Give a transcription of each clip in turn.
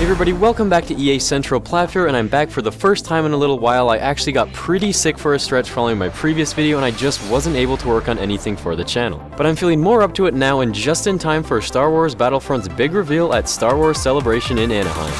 everybody, welcome back to EA Central. Plav here, and I'm back for the first time in a little while. I actually got pretty sick for a stretch following my previous video, and I just wasn't able to work on anything for the channel. But I'm feeling more up to it now, and just in time for Star Wars Battlefront's big reveal at Star Wars Celebration in Anaheim.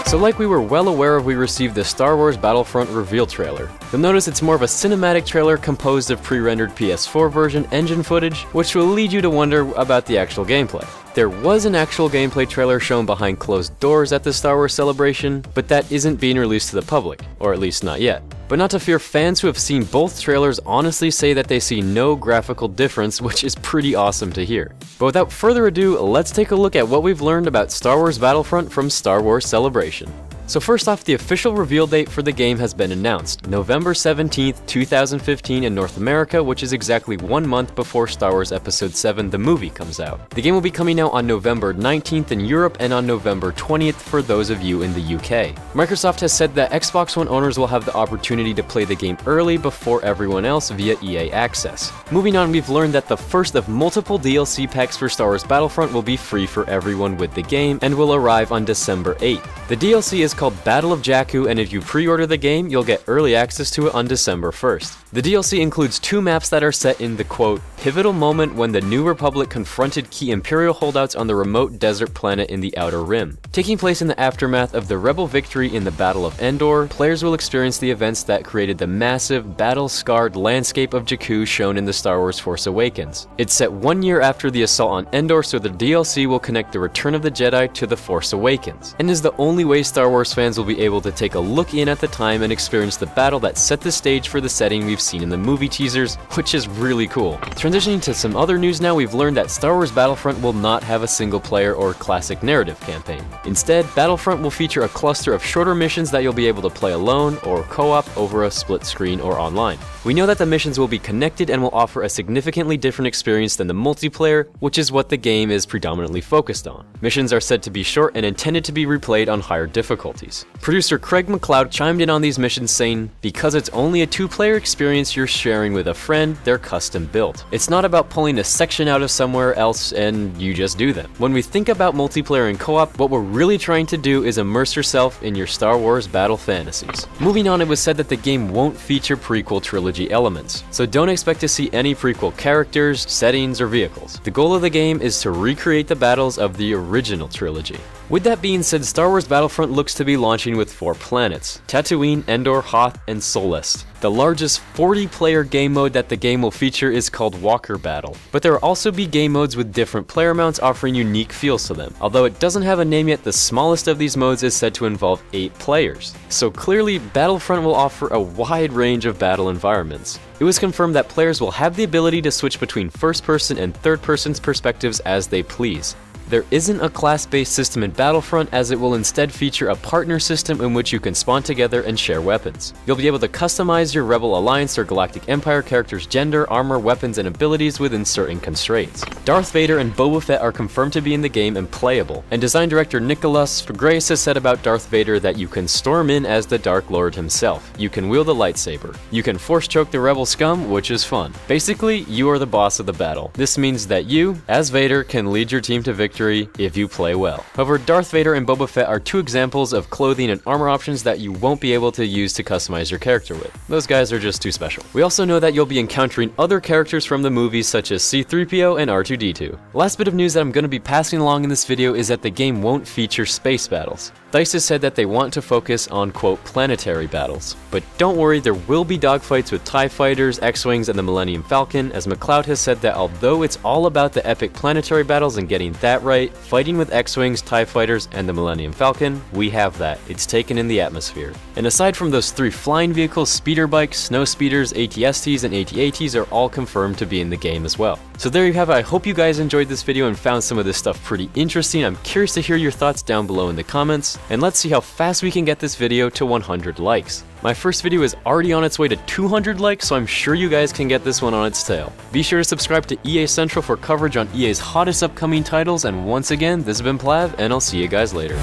So like we were well aware of, we received the Star Wars Battlefront reveal trailer. You'll notice it's more of a cinematic trailer composed of pre-rendered PS4 version engine footage, which will lead you to wonder about the actual gameplay. There was an actual gameplay trailer shown behind closed doors at the Star Wars Celebration, but that isn't being released to the public, or at least not yet. But not to fear, fans who have seen both trailers honestly say that they see no graphical difference, which is pretty awesome to hear. But without further ado, let's take a look at what we've learned about Star Wars Battlefront from Star Wars Celebration. So first off, the official reveal date for the game has been announced, November 17th, 2015 in North America, which is exactly 1 month before Star Wars Episode 7, the movie, comes out. The game will be coming out on November 19th in Europe and on November 20th for those of you in the UK. Microsoft has said that Xbox One owners will have the opportunity to play the game early before everyone else via EA Access. Moving on, we've learned that the first of multiple DLC packs for Star Wars Battlefront will be free for everyone with the game and will arrive on December 8th. The DLC is called Battle of Jakku, and if you pre-order the game, you'll get early access to it on December 1st. The DLC includes 2 maps that are set in the quote, pivotal moment when the New Republic confronted key Imperial holdouts on the remote desert planet in the Outer Rim. Taking place in the aftermath of the Rebel victory in the Battle of Endor, players will experience the events that created the massive, battle-scarred landscape of Jakku shown in the Star Wars Force Awakens. It's set 1 year after the assault on Endor, so the DLC will connect the Return of the Jedi to the Force Awakens, and is the only way Star Wars fans will be able to take a look in at the time and experience the battle that set the stage for the setting we've seen in the movie teasers, which is really cool. Transitioning to some other news now, we've learned that Star Wars Battlefront will not have a single player or classic narrative campaign. Instead, Battlefront will feature a cluster of shorter missions that you'll be able to play alone or co-op over a split screen or online. We know that the missions will be connected and will offer a significantly different experience than the multiplayer, which is what the game is predominantly focused on. Missions are said to be short and intended to be replayed on higher difficulties. Producer Craig McLeod chimed in on these missions saying, because it's only a 2-player experience you're sharing with a friend, they're custom built. It's not about pulling a section out of somewhere else and you just do them. When we think about multiplayer and co-op, what we're really trying to do is immerse yourself in your Star Wars battle fantasies. Moving on, it was said that the game won't feature prequel trilogy elements, so don't expect to see any prequel characters, settings, or vehicles. The goal of the game is to recreate the battles of the original trilogy. With that being said, Star Wars Battlefront looks to be launching with 4 planets: Tatooine, Endor, Hoth, and Solest. The largest 40-player game mode that the game will feature is called Walker Battle, but there will also be game modes with different player mounts offering unique feels to them. Although it doesn't have a name yet, the smallest of these modes is said to involve 8 players. So clearly, Battlefront will offer a wide range of battle environments. It was confirmed that players will have the ability to switch between first-person and third-person perspectives as they please. There isn't a class-based system in Battlefront, as it will instead feature a partner system in which you can spawn together and share weapons. You'll be able to customize your Rebel Alliance or Galactic Empire characters' gender, armor, weapons, and abilities within certain constraints. Darth Vader and Boba Fett are confirmed to be in the game and playable, and design director Nicholas Grace has said about Darth Vader that you can storm in as the Dark Lord himself. You can wield a lightsaber. You can force choke the Rebel scum, which is fun. Basically, you are the boss of the battle. This means that you, as Vader, can lead your team to victory if you play well. However, Darth Vader and Boba Fett are 2 examples of clothing and armor options that you won't be able to use to customize your character with. Those guys are just too special. We also know that you'll be encountering other characters from the movies such as C-3PO and R2-D2. Last bit of news that I'm going to be passing along in this video is that the game won't feature space battles. DICE has said that they want to focus on, quote, planetary battles. But don't worry, there will be dogfights with TIE Fighters, X-Wings, and the Millennium Falcon, as McLeod has said that although it's all about the epic planetary battles and getting that right, fighting with X-Wings, TIE Fighters, and the Millennium Falcon, we have that. It's taken in the atmosphere. And aside from those 3 flying vehicles, speeder bikes, snow speeders, AT-STs, and AT-ATs are all confirmed to be in the game as well. So there you have it. I hope you guys enjoyed this video and found some of this stuff pretty interesting. I'm curious to hear your thoughts down below in the comments, and let's see how fast we can get this video to 100 likes. My first video is already on its way to 200 likes, so I'm sure you guys can get this one on its tail. Be sure to subscribe to EA Central for coverage on EA's hottest upcoming titles, and once again, this has been Plav, and I'll see you guys later.